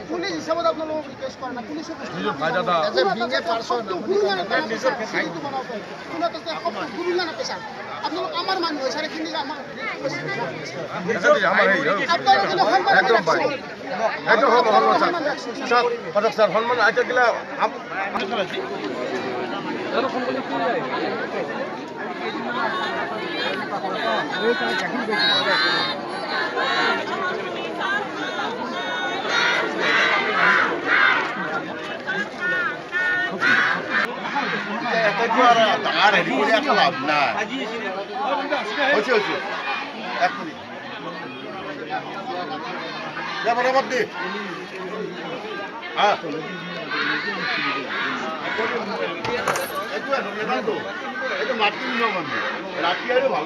police হিসাবত আপোনালোকক request কৰা নাই পুলিচে আপোনালোক আমাৰ মানুহ হৈছে এইখিনি আমাৰ সন্মান আইতা দিলে আর হেৰি কৰি একো লাভ নাই হৈছে হৈছে 1 মিনিট বরাবর দি হ্যাঁ এইটো মাটি নিয়ম ৰাতি আৰু ভাল